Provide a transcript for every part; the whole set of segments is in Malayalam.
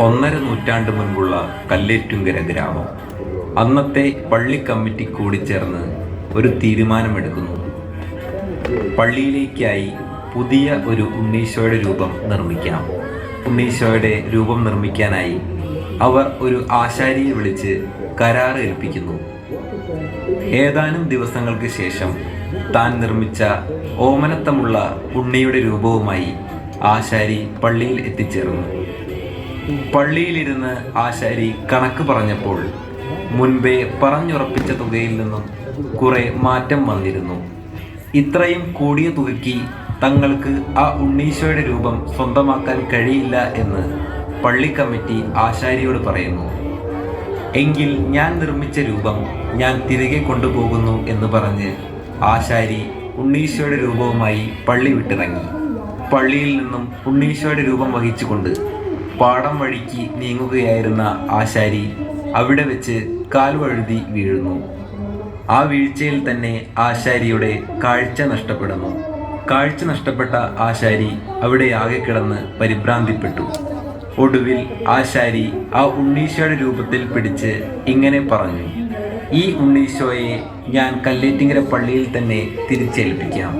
1.5 നൂറ്റാണ്ട് മുൻപുള്ള കല്ലേറ്റുങ്കര ഗ്രാമം. അന്നത്തെ പള്ളി കമ്മിറ്റി കൂടിച്ചേർന്ന് ഒരു തീരുമാനമെടുക്കുന്നു. പള്ളിയിലേക്കായി പുതിയ ഒരു ഉണ്ണീശോയുടെ രൂപം നിർമ്മിക്കണം. ഉണ്ണീശോയുടെ രൂപം നിർമ്മിക്കാനായി അവർ ഒരു ആശാരിയെ വിളിച്ച് കരാറ് ഏൽപ്പിക്കുന്നു. ഏതാനും ദിവസങ്ങൾക്ക് ശേഷം താൻ നിർമ്മിച്ച ഓമനത്തമുള്ള ഉണ്ണിയുടെ രൂപവുമായി ആശാരി പള്ളിയിൽ എത്തിച്ചേർന്നു. പള്ളിയിലിരുന്ന് ആശാരി കണക്ക് പറഞ്ഞപ്പോൾ മുൻപേ പറഞ്ഞുറപ്പിച്ച തുകയിൽ നിന്നും കുറെ മാറ്റം വന്നിരുന്നു. ഇത്രയും കൂടിയ തുകയ്ക്ക് തങ്ങൾക്ക് ആ ഉണ്ണീശോയുടെ രൂപം സ്വന്തമാക്കാൻ കഴിയില്ല എന്ന് പള്ളി കമ്മിറ്റി ആശാരിയോട് പറയുന്നു. എങ്കിൽ ഞാൻ നിർമ്മിച്ച രൂപം ഞാൻ തിരികെ കൊണ്ടുപോകുന്നു എന്ന് പറഞ്ഞ് ആശാരി ഉണ്ണീശോയുടെ രൂപവുമായി പള്ളി വിട്ടിറങ്ങി. പള്ളിയിൽ നിന്നും ഉണ്ണീശോയുടെ രൂപം വഹിച്ചുകൊണ്ട് പാടം വഴിക്ക് നീങ്ങുകയായിരുന്ന ആശാരി അവിടെ വെച്ച് കാൽവഴുതി വീഴുന്നു. ആ വീഴ്ചയിൽ തന്നെ ആശാരിയുടെ കാഴ്ച നഷ്ടപ്പെടുന്നു. കാഴ്ച നഷ്ടപ്പെട്ട ആശാരി അവിടെ ആകെ കിടന്ന് പരിഭ്രാന്തിപ്പെട്ടു. ഒടുവിൽ ആശാരി ആ ഉണ്ണീശോയുടെ രൂപത്തിൽ പിടിച്ച് ഇങ്ങനെ പറഞ്ഞു: ഈ ഉണ്ണീശോയെ ഞാൻ കല്ലേറ്റിങ്കര പള്ളിയിൽ തന്നെ തിരിച്ചേൽപ്പിക്കാം.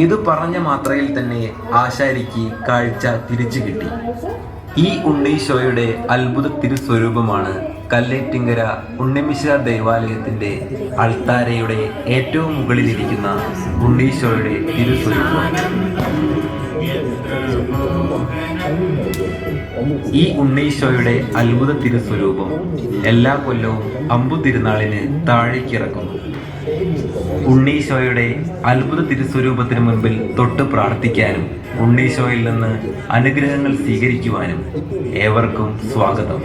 ഇത് പറഞ്ഞ മാത്രയിൽ തന്നെ ആശാരിക്ക് കാഴ്ച തിരിച്ചു കിട്ടി. ഈ ഉണ്ണീശോയുടെ അത്ഭുത തിരുസ്വരൂപമാണ് കല്ലേറ്റിങ്കര ഉണ്ണിമിശ ദേവാലയത്തിന്റെ അൾത്താരയുടെ ഏറ്റവും മുകളിലിരിക്കുന്ന ഉണ്ണീശോയുടെ തിരുസ്വരൂപം. ഈ ഉണ്ണീശോയുടെ അത്ഭുത തിരുസ്വരൂപം എല്ലാ കൊല്ലവും അമ്പു തിരുനാളിന് താഴേക്കിറക്കുന്നു. ഉണ്ണീശോയുടെ അത്ഭുത തിരുസ്വരൂപത്തിന് മുൻപിൽ തൊട്ട് പ്രാർത്ഥിക്കാനും ഉണ്ണീശോയിൽ നിന്ന് അനുഗ്രഹങ്ങൾ സ്വീകരിക്കുവാനും ഏവർക്കും സ്വാഗതം.